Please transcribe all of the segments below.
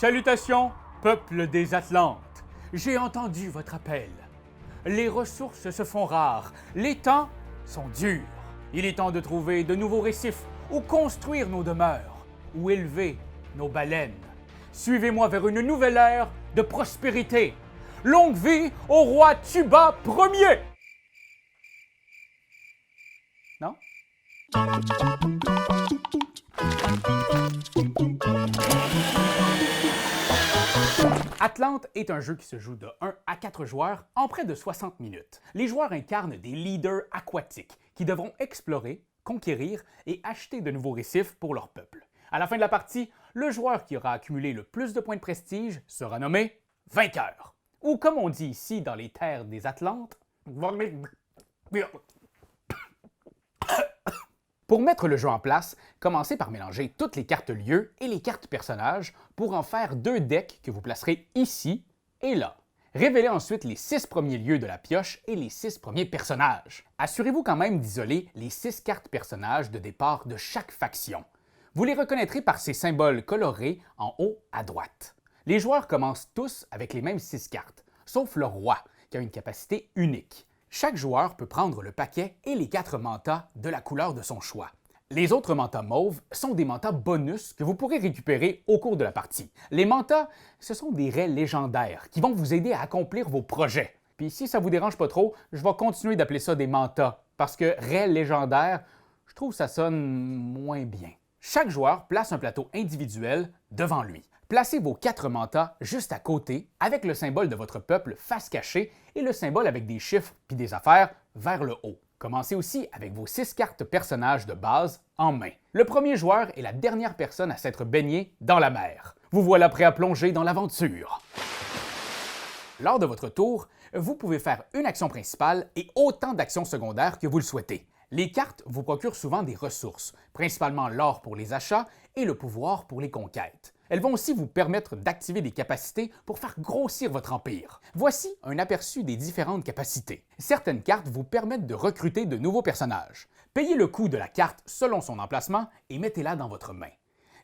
Salutations, peuple des Atlantes. J'ai entendu votre appel. Les ressources se font rares, les temps sont durs. Il est temps de trouver de nouveaux récifs où construire nos demeures, où élever nos baleines. Suivez-moi vers une nouvelle ère de prospérité. Longue vie au roi Tuba Ier! Non? Atlante est un jeu qui se joue de 1 à 4 joueurs en près de 60 minutes. Les joueurs incarnent des leaders aquatiques qui devront explorer, conquérir et acheter de nouveaux récifs pour leur peuple. À la fin de la partie, le joueur qui aura accumulé le plus de points de prestige sera nommé vainqueur. Ou comme on dit ici dans les terres des Atlantes, pour mettre le jeu en place, commencez par mélanger toutes les cartes lieux et les cartes personnages pour en faire 2 decks que vous placerez ici et là. Révélez ensuite les 6 premiers lieux de la pioche et les 6 premiers personnages. Assurez-vous quand même d'isoler les 6 cartes personnages de départ de chaque faction. Vous les reconnaîtrez par ces symboles colorés en haut à droite. Les joueurs commencent tous avec les mêmes 6 cartes, sauf le roi, qui a une capacité unique. Chaque joueur peut prendre le paquet et les 4 mantas de la couleur de son choix. Les autres mantas mauves sont des mantas bonus que vous pourrez récupérer au cours de la partie. Les mantas, ce sont des raies légendaires qui vont vous aider à accomplir vos projets. Puis si ça vous dérange pas trop, je vais continuer d'appeler ça des mantas, parce que raies légendaires, je trouve que ça sonne moins bien. Chaque joueur place un plateau individuel devant lui. Placez vos 4 mantas juste à côté, avec le symbole de votre peuple face cachée et le symbole avec des chiffres puis des affaires vers le haut. Commencez aussi avec vos 6 cartes personnages de base en main. Le premier joueur est la dernière personne à s'être baigné dans la mer. Vous voilà prêt à plonger dans l'aventure. Lors de votre tour, vous pouvez faire une action principale et autant d'actions secondaires que vous le souhaitez. Les cartes vous procurent souvent des ressources, principalement l'or pour les achats et le pouvoir pour les conquêtes. Elles vont aussi vous permettre d'activer des capacités pour faire grossir votre empire. Voici un aperçu des différentes capacités. Certaines cartes vous permettent de recruter de nouveaux personnages. Payez le coût de la carte selon son emplacement et mettez-la dans votre main.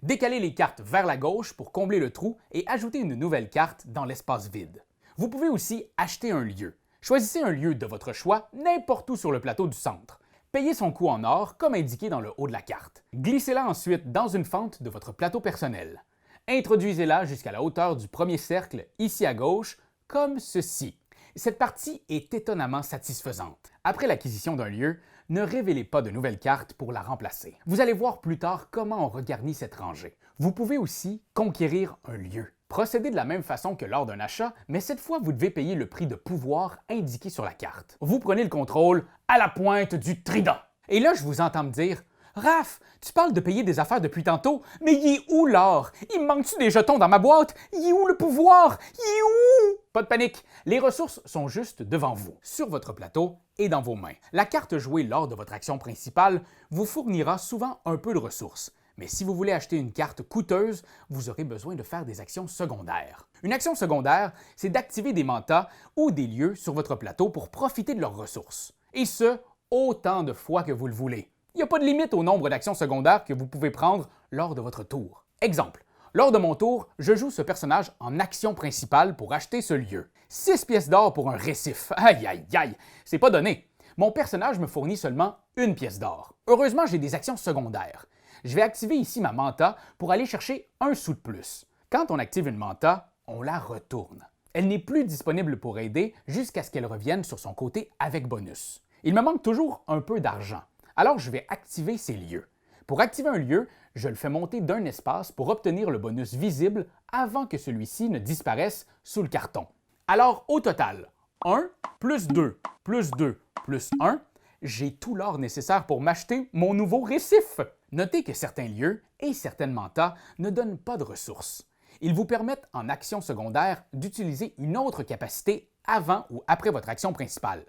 Décalez les cartes vers la gauche pour combler le trou et ajouter une nouvelle carte dans l'espace vide. Vous pouvez aussi acheter un lieu. Choisissez un lieu de votre choix n'importe où sur le plateau du centre. Payez son coût en or comme indiqué dans le haut de la carte. Glissez-la ensuite dans une fente de votre plateau personnel. Introduisez-la jusqu'à la hauteur du premier cercle, ici à gauche, comme ceci. Cette partie est étonnamment satisfaisante. Après l'acquisition d'un lieu, ne révélez pas de nouvelles cartes pour la remplacer. Vous allez voir plus tard comment on regarnit cette rangée. Vous pouvez aussi conquérir un lieu. Procédez de la même façon que lors d'un achat, mais cette fois, vous devez payer le prix de pouvoir indiqué sur la carte. Vous prenez le contrôle à la pointe du trident. Et là, je vous entends me dire « Raph, tu parles de payer des affaires depuis tantôt, mais il est où l'or? Il me manque-tu des jetons dans ma boîte? Il est où le pouvoir? Il est où? » Pas de panique, les ressources sont juste devant vous, sur votre plateau et dans vos mains. La carte jouée lors de votre action principale vous fournira souvent un peu de ressources. Mais si vous voulez acheter une carte coûteuse, vous aurez besoin de faire des actions secondaires. Une action secondaire, c'est d'activer des mantas ou des lieux sur votre plateau pour profiter de leurs ressources. Et ce, autant de fois que vous le voulez. Il n'y a pas de limite au nombre d'actions secondaires que vous pouvez prendre lors de votre tour. Exemple, lors de mon tour, je joue ce personnage en action principale pour acheter ce lieu. 6 pièces d'or pour un récif. Aïe aïe aïe, c'est pas donné. Mon personnage me fournit seulement 1 pièce d'or. Heureusement, j'ai des actions secondaires. Je vais activer ici ma manta pour aller chercher 1 sou de plus. Quand on active une manta, on la retourne. Elle n'est plus disponible pour aider jusqu'à ce qu'elle revienne sur son côté avec bonus. Il me manque toujours un peu d'argent. Alors je vais activer ces lieux. Pour activer un lieu, je le fais monter d'un espace pour obtenir le bonus visible avant que celui-ci ne disparaisse sous le carton. Alors au total, 1 plus 2 plus 2 plus 1, j'ai tout l'or nécessaire pour m'acheter mon nouveau récif. Notez que certains lieux et certaines mantas ne donnent pas de ressources. Ils vous permettent en action secondaire d'utiliser une autre capacité avant ou après votre action principale.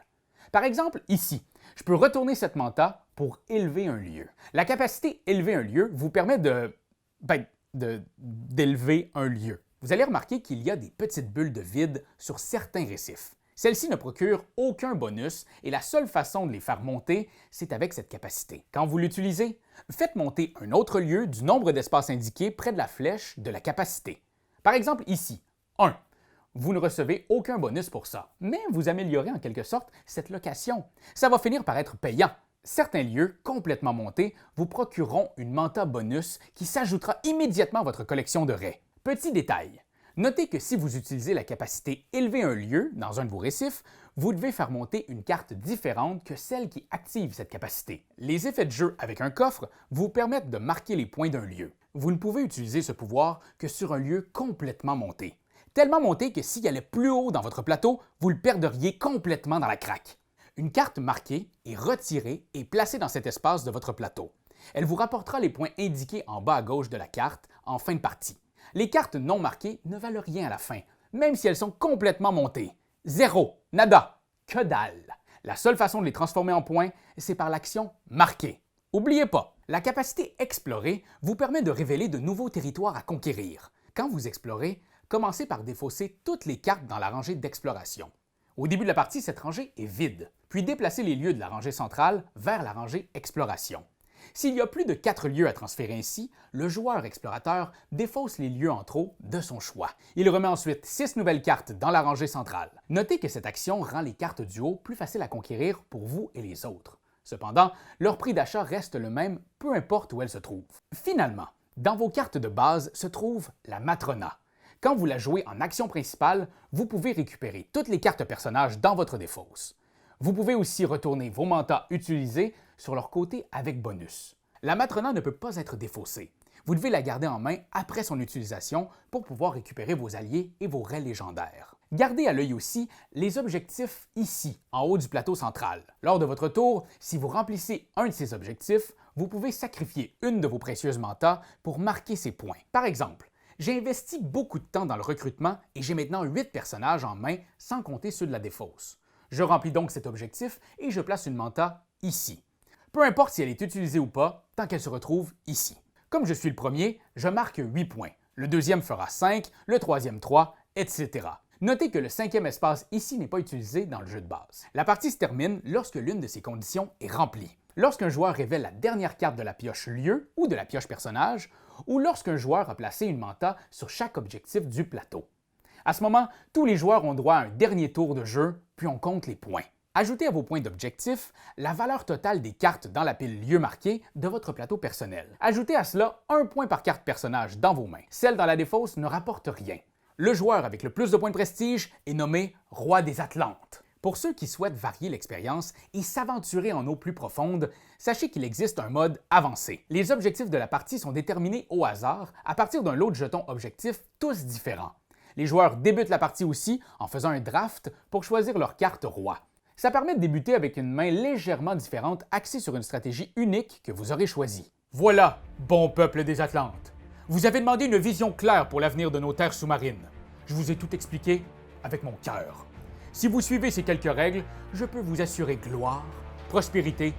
Par exemple, ici, je peux retourner cette manta pour élever un lieu. La capacité élever un lieu vous permet d'élever un lieu. Vous allez remarquer qu'il y a des petites bulles de vide sur certains récifs. Celles-ci ne procurent aucun bonus et la seule façon de les faire monter, c'est avec cette capacité. Quand vous l'utilisez, faites monter un autre lieu du nombre d'espaces indiqués près de la flèche de la capacité. Par exemple ici, 1. Vous ne recevez aucun bonus pour ça, mais vous améliorez en quelque sorte cette location. Ça va finir par être payant. Certains lieux complètement montés vous procureront une manta bonus qui s'ajoutera immédiatement à votre collection de raies. Petit détail, notez que si vous utilisez la capacité élever un lieu dans un de vos récifs, vous devez faire monter une carte différente que celle qui active cette capacité. Les effets de jeu avec un coffre vous permettent de marquer les points d'un lieu. Vous ne pouvez utiliser ce pouvoir que sur un lieu complètement monté. Tellement monté que s'il allait plus haut dans votre plateau, vous le perdriez complètement dans la craque. Une carte marquée est retirée et placée dans cet espace de votre plateau. Elle vous rapportera les points indiqués en bas à gauche de la carte en fin de partie. Les cartes non marquées ne valent rien à la fin, même si elles sont complètement montées. Zéro, nada, que dalle. La seule façon de les transformer en points, c'est par l'action « Marquer ». N'oubliez pas, la capacité « Explorer » vous permet de révéler de nouveaux territoires à conquérir. Quand vous explorez, commencez par défausser toutes les cartes dans la rangée d'exploration. Au début de la partie, cette rangée est vide, puis déplacez les lieux de la rangée centrale vers la rangée Exploration. S'il y a plus de 4 lieux à transférer ainsi, le joueur explorateur défausse les lieux en trop de son choix. Il remet ensuite 6 nouvelles cartes dans la rangée centrale. Notez que cette action rend les cartes du haut plus faciles à conquérir pour vous et les autres. Cependant, leur prix d'achat reste le même, peu importe où elles se trouvent. Finalement, dans vos cartes de base se trouve la Matrona. Quand vous la jouez en action principale, vous pouvez récupérer toutes les cartes personnages dans votre défausse. Vous pouvez aussi retourner vos mantas utilisés sur leur côté avec bonus. La Matrona ne peut pas être défaussée. Vous devez la garder en main après son utilisation pour pouvoir récupérer vos alliés et vos raies légendaires. Gardez à l'œil aussi les objectifs ici, en haut du plateau central. Lors de votre tour, si vous remplissez un de ces objectifs, vous pouvez sacrifier une de vos précieuses mantas pour marquer ces points. Par exemple, j'ai investi beaucoup de temps dans le recrutement et j'ai maintenant 8 personnages en main sans compter ceux de la défausse. Je remplis donc cet objectif et je place une manta ici. Peu importe si elle est utilisée ou pas, tant qu'elle se retrouve ici. Comme je suis le premier, je marque 8 points. Le deuxième fera 5, le troisième 3, etc. Notez que le cinquième espace ici n'est pas utilisé dans le jeu de base. La partie se termine lorsque l'une de ces conditions est remplie. Lorsqu'un joueur révèle la dernière carte de la pioche lieu ou de la pioche personnage, ou lorsqu'un joueur a placé une manta sur chaque objectif du plateau. À ce moment, tous les joueurs ont droit à un dernier tour de jeu, puis on compte les points. Ajoutez à vos points d'objectif la valeur totale des cartes dans la pile lieu marqué de votre plateau personnel. Ajoutez à cela un point par carte personnage dans vos mains. Celle dans la défausse ne rapporte rien. Le joueur avec le plus de points de prestige est nommé Roi des Atlantes. Pour ceux qui souhaitent varier l'expérience et s'aventurer en eau plus profonde, sachez qu'il existe un mode avancé. Les objectifs de la partie sont déterminés au hasard à partir d'un lot de jetons objectifs tous différents. Les joueurs débutent la partie aussi en faisant un draft pour choisir leur carte roi. Ça permet de débuter avec une main légèrement différente axée sur une stratégie unique que vous aurez choisie. Voilà, bon peuple des Atlantes. Vous avez demandé une vision claire pour l'avenir de nos terres sous-marines. Je vous ai tout expliqué avec mon cœur. Si vous suivez ces quelques règles, je peux vous assurer gloire, prospérité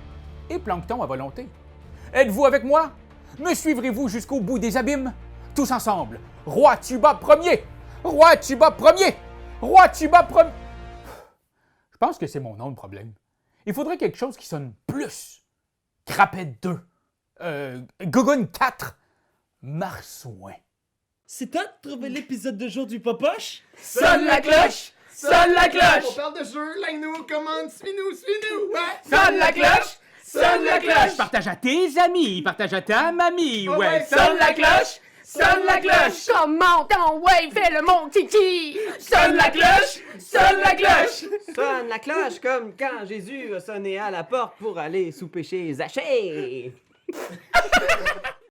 et plancton à volonté. Êtes-vous avec moi? Me suivrez-vous jusqu'au bout des abîmes? Tous ensemble, Roi Tuba Premier! Roi Tuba Premier! Roi Tuba Premier! Je pense que c'est mon nom le problème. Il faudrait quelque chose qui sonne plus. Crapette 2. Gogun 4. Marsouin. C'est toi de trouver l'épisode de jour du Popoche? Sonne la cloche! Sonne la cloche! On parle de jeu, like-nous, commande, suis-nous, suis-nous! Ouais. Sonne la cloche! Sonne la cloche! Partage à tes amis, partage à ta mamie, ouais. Sonne la cloche! Sonne la cloche! Comment ton ouais, fais-le mon titi! Sonne la cloche! Sonne la cloche! Sonne la cloche comme quand Jésus a sonné à la porte pour aller souper chez Zachée.